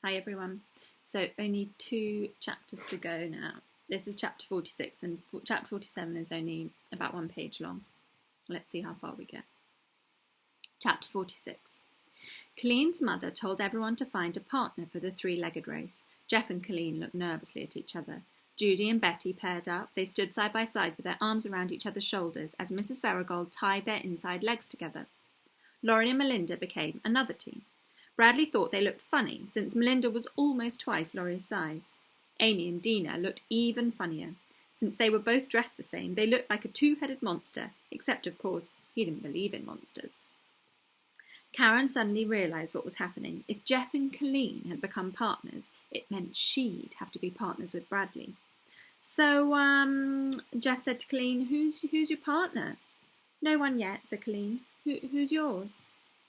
Hi everyone. So only 2 chapters to go now. This is chapter 46 and chapter 47 is only about 1 page long. Let's see how far we get. Chapter 46. Colleen's mother told everyone to find a partner for the 3-legged race. Geoff and Colleen looked nervously at each other. Judy and Betty paired up. They stood side by side with their arms around each other's shoulders as Mrs. Verigold tied their inside legs together. Laurie and Melinda became another team. Bradley thought they looked funny, since Melinda was almost twice Laurie's size. Amy and Dina looked even funnier. Since they were both dressed the same, they looked like a 2-headed monster, except, of course, he didn't believe in monsters. Karen suddenly realised what was happening. If Geoff and Colleen had become partners, it meant she'd have to be partners with Bradley. So, Geoff said to Colleen, who's your partner? No one yet, said Colleen. Who's yours?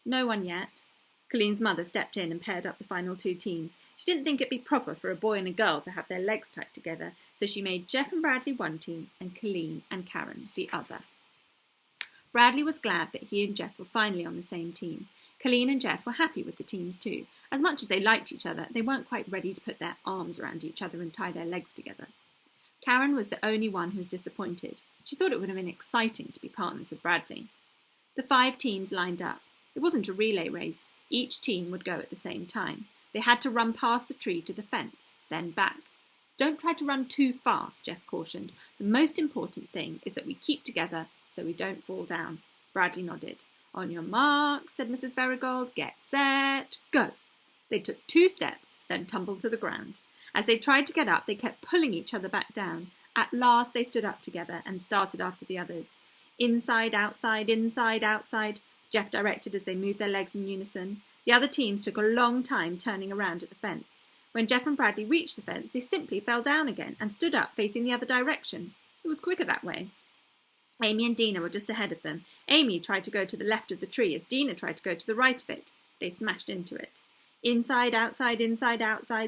No one yet. Colleen's mother stepped in and paired up the final 2 teams. She didn't think it'd be proper for a boy and a girl to have their legs tied together, so she made Geoff and Bradley one team and Colleen and Karen the other. Bradley was glad that he and Geoff were finally on the same team. Colleen and Geoff were happy with the teams too. As much as they liked each other, they weren't quite ready to put their arms around each other and tie their legs together. Karen was the only one who was disappointed. She thought it would have been exciting to be partners with Bradley. The 5 teams lined up. It wasn't a relay race. Each team would go at the same time. They had to run past the tree to the fence, then back. Don't try to run too fast, Geoff cautioned. The most important thing is that we keep together so we don't fall down. Bradley nodded. On your marks, said Mrs. Verigold. Get set, go. They took 2 steps, then tumbled to the ground. As they tried to get up, they kept pulling each other back down. At last they stood up together and started after the others. Inside, outside, outside. Geoff directed as they moved their legs in unison. The other teams took a long time turning around at the fence. When Geoff and Bradley reached the fence, they simply fell down again and stood up facing the other direction. It was quicker that way. Amy and Dina were just ahead of them. Amy tried to go to the left of the tree as Dina tried to go to the right of it. They smashed into it. Inside, outside,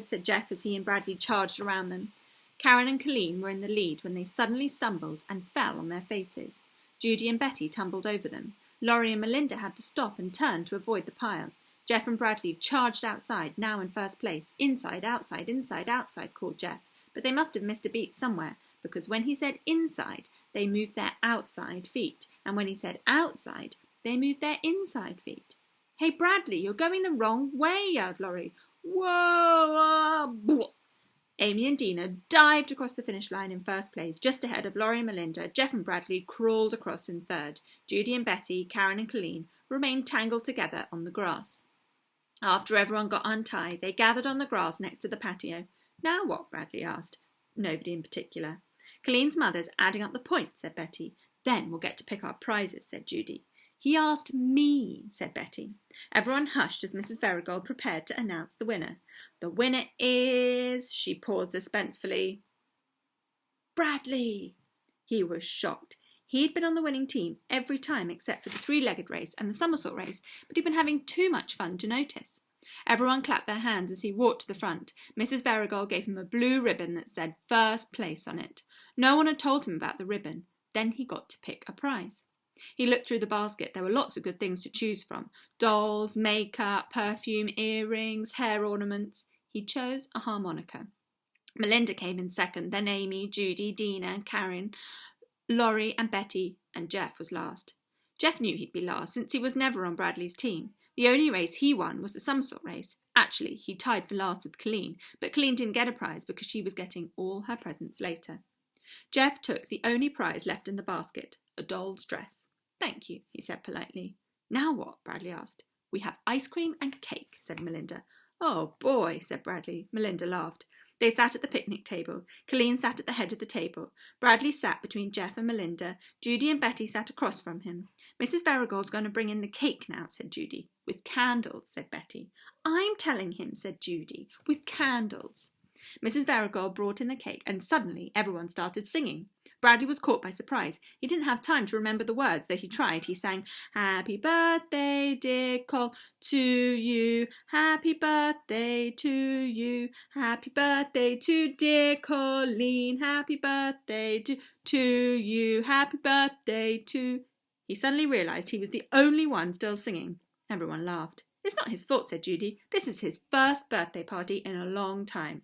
said Geoff as he and Bradley charged around them. Karen and Colleen were in the lead when they suddenly stumbled and fell on their faces. Judy and Betty tumbled over them. Laurie and Melinda had to stop and turn to avoid the pile. Geoff and Bradley charged outside, now in first place. Inside, outside, called Geoff. But they must have missed a beat somewhere, because when he said inside, they moved their outside feet. And when he said outside, they moved their inside feet. Hey, Bradley, you're going the wrong way, yelled Laurie. Whoa! Amy and Dina dived across the finish line in first place, just ahead of Laurie and Melinda. Geoff and Bradley crawled across in third. Judy and Betty, Karen and Colleen remained tangled together on the grass. After everyone got untied, they gathered on the grass next to the patio. Now what? Bradley asked. Nobody in particular. Colleen's mother's adding up the points, said Betty. Then we'll get to pick our prizes, said Judy. He asked me, said Betty. Everyone hushed as Mrs. Verigold prepared to announce the winner. The winner is, she paused suspensefully, Bradley. He was shocked. He'd been on the winning team every time except for the 3-legged race and the somersault race, but he'd been having too much fun to notice. Everyone clapped their hands as he walked to the front. Mrs. Verigold gave him a blue ribbon that said first place on it. No one had told him about the ribbon. Then he got to pick a prize. He looked through the basket. There were lots of good things to choose from. Dolls, makeup, perfume, earrings, hair ornaments. He chose a harmonica. Melinda came in second, then Amy, Judy, Dina, Karen, Laurie and Betty, and Geoff was last. Geoff knew he'd be last, since he was never on Bradley's team. The only race he won was the somersault race. Actually, he tied for last with Colleen, but Colleen didn't get a prize because she was getting all her presents later. Geoff took the only prize left in the basket, a doll's dress. Thank you, he said politely. Now what? Bradley asked. We have ice cream and cake, said Melinda. Oh boy, said Bradley. Melinda laughed. They sat at the picnic table. Colleen sat at the head of the table. Bradley sat between Geoff and Melinda. Judy and Betty sat across from him. Mrs. Verigold's going to bring in the cake now, said Judy. With candles, said Betty. I'm telling him, said Judy. With candles. Mrs. Verigold brought in the cake, and suddenly everyone started singing. Bradley was caught by surprise. He didn't have time to remember the words, though he tried. He sang, Happy birthday, dear Col, to you. Happy birthday to you. Happy birthday to dear Colleen. Happy birthday to you. Happy birthday to... He suddenly realised he was the only one still singing. Everyone laughed. It's not his fault, said Judy. This is his first birthday party in a long time.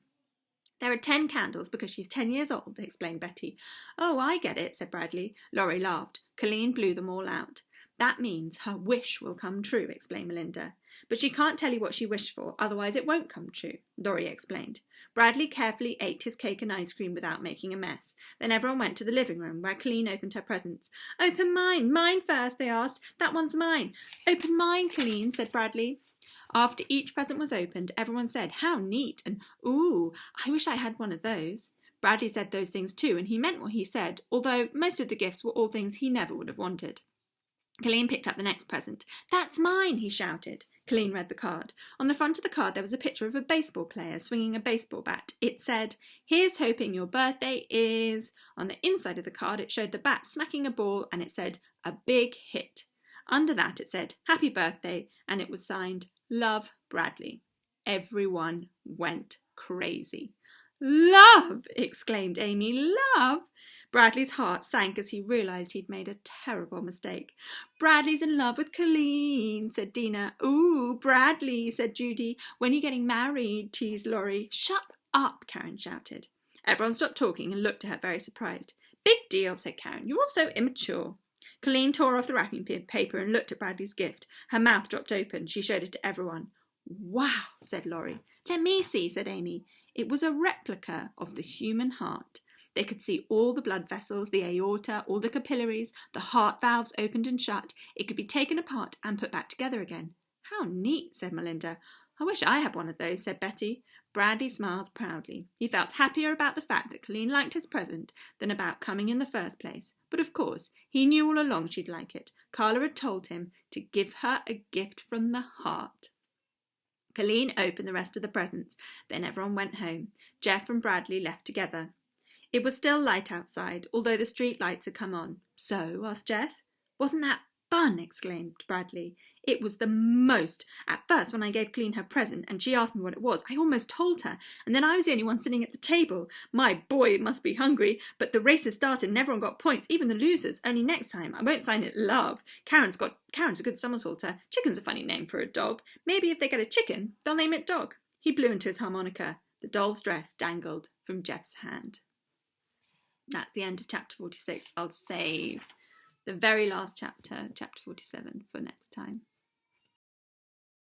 There are 10 candles because she's 10 years old, explained Betty. Oh, I get it, said Bradley. Laurie laughed. Colleen blew them all out. That means her wish will come true, explained Melinda. But she can't tell you what she wished for, otherwise it won't come true, Laurie explained. Bradley carefully ate his cake and ice cream without making a mess. Then everyone went to the living room, where Colleen opened her presents. Open mine! Mine first, they asked. That one's mine. Open mine, Colleen, said Bradley. After each present was opened, everyone said, how neat, and ooh, I wish I had one of those. Bradley said those things too, and he meant what he said, although most of the gifts were all things he never would have wanted. Colleen picked up the next present. That's mine, he shouted. Colleen read the card. On the front of the card there was a picture of a baseball player swinging a baseball bat. It said, here's hoping your birthday is... On the inside of the card it showed the bat smacking a ball and it said, a big hit. Under that it said, happy birthday, and it was signed, Love, Bradley. Everyone went crazy. Love! Exclaimed Amy. Love! Bradley's heart sank as he realised he'd made a terrible mistake. Bradley's in love with Colleen, said Dina. Ooh, Bradley, said Judy. When are you getting married? Teased Laurie. Shut up, Karen shouted. Everyone stopped talking and looked at her very surprised. Big deal, said Karen. You're all so immature. Colleen tore off the wrapping paper and looked at Bradley's gift. Her mouth dropped open. She showed it to everyone. Wow, said Laurie. Let me see, said Amy. It was a replica of the human heart. They could see all the blood vessels, the aorta, all the capillaries, the heart valves opened and shut. It could be taken apart and put back together again. How neat, said Melinda. I wish I had one of those, said Betty. Bradley smiled proudly. He felt happier about the fact that Colleen liked his present than about coming in the first place. But of course, he knew all along she'd like it. Carla had told him to give her a gift from the heart. Colleen opened the rest of the presents. Then everyone went home. Jeff and Bradley left together. It was still light outside, although the street lights had come on. So, asked Jeff. Wasn't that fun? Exclaimed Bradley. It was the most. At first, when I gave Colleen her present and she asked me what it was, I almost told her, and then I was the only one sitting at the table. My boy must be hungry, but the race has started and everyone got points, even the losers. Only next time, I won't sign it Love. Karen's a good somersaulter. Chicken's a funny name for a dog. Maybe if they get a chicken, they'll name it Dog. He blew into his harmonica. The doll's dress dangled from Jeff's hand. That's the end of chapter 46. I'll save the very last chapter, chapter 47, for next time.